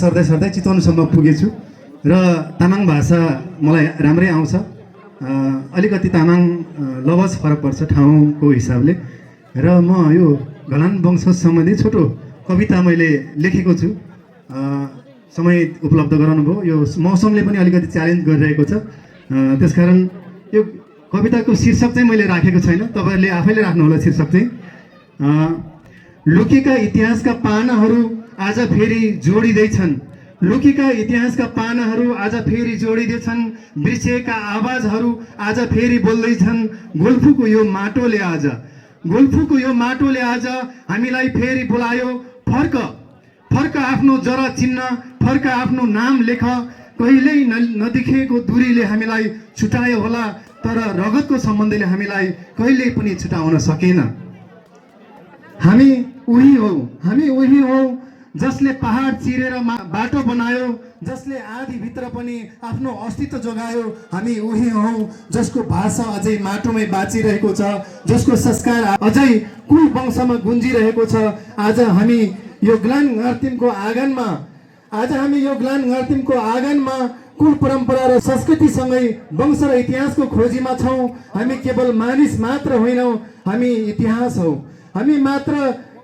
सर्दै सर्दै चितवनसम्म पुगेछु र तामाङ भाषा मलाई राम्रै आउँछ। अलिकति तामाङ लवज फरक पर्छ ठाउँको हिसाबले र म यो घलान वंश सम्बन्धी छोटो कविता मैले लेखेको छु। समय उपलब्ध गराउनु भयो। यो मौसमले पनि अलिकति च्यालेन्ज गरिरहेको छ, त्यसकारण यो कविताको शीर्षक चाहिँ मैले राखेको छैन, तपाईहरुले आफैले राख्नुहोला। शीर्षक चाहिँ लुकेका इतिहासका पानाहरू आज फेरि जोडिँदैछन्। लुकेका इतिहासका पानाहरू आज फेरि जोडिँदैछन्। बिर्सिएका आवाजहरू आज फेरि बोल्दैछन्। गोल्फुको यो माटोले आज हामीलाई फेरि बोलायो। फर्क फर्क आफ्नो जरा चिन्न, फर्क आफ्नो नाम लेख। कहिल्यै नदेखिएको दूरीले हामीलाई छुटायो होला, तर रगतको सम्बन्धले हामीलाई कहिल्यै पनि छुटाउन सकेन। हामी उही हौ जसले पहाड चिरेर बाटो बनायो, जसले आधी भित्र पनि आफ्नो अस्तित्व जोगायो। हामी उही हौ जसको भाषा अझै माटोमै बाँचिरहेको छ, जसको संस्कार अझै कुल वंशमा गुन्जिरहेको छ। आज हामी यो ग्लान घार्तिमको आँगनमा कुल परम्परा र संस्कृतिसँगै वंश र इतिहासको खोजीमा छौँ। हामी केवल मानिस मात्र होइनौँ, हामी इतिहास हौ। हामी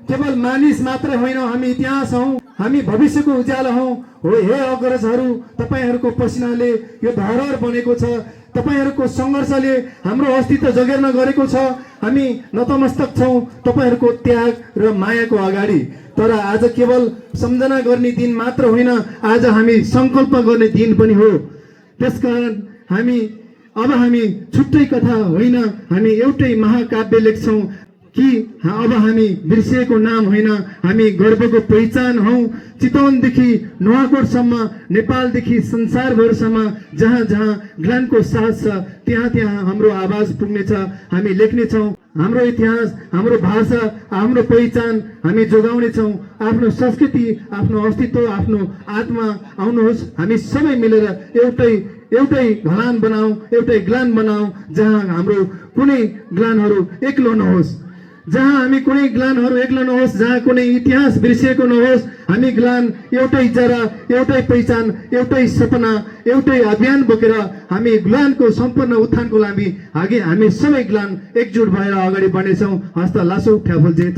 केवल मानिस मात्र होइनौँ, हामी इतिहास हौ। हामी भविष्यको उज्यालो हौ। हो हे अग्रजहरू, तपाईहरूको पसिनाले यो धरोहर बनेको छ। तपाईहरूको सङ्घर्षले हाम्रो अस्तित्व जगेर्न गरेको छ। हामी नतमस्तक छौँ तपाईहरूको त्याग र मायाको अगाडि। तर आज केवल सम्झना गर्ने दिन मात्र होइन, आज हामी सङ्कल्प गर्ने दिन पनि हो। त्यसकारण अब हामी छुट्टै कथा होइन, हामी एउटै महाकाव्य लेख्छौँ कि अब हामी बिर्सिएको नाम होइन, हामी गर्वको पहिचान हौ। चितवनदेखि नुवाकोटसम्म, नेपालदेखि संसारभरसम्म जहाँ जहाँ ग्लानको साथ छ, त्यहाँ त्यहाँ हाम्रो आवाज पुग्नेछ। हामी लेख्नेछौँ हाम्रो इतिहास, हाम्रो भाषा, हाम्रो पहिचान हामी जोगाउनेछौँ। आफ्नो संस्कृति, आफ्नो अस्तित्व, आफ्नो आत्मा। आउनुहोस् हामी सबै मिलेर एउटै घलान बनाऊ, एउटै ग्लान बनाऊ, जहाँ हाम्रो कुनै ग्लानहरू एक्लो नहोस्, जहाँ कुनै इतिहास बिर्सिएको नहोस्। हामी ग्लान एउटै जरा, एउटै पहिचान, एउटै सपना, एउटै अभियान बोकेर हामी ग्लानको सम्पूर्ण उत्थानको लागि हामी सबै ग्लान एकजुट भएर अगाडि बढ्नेछौँ। हस्त लासो ठ्याफल जेठ।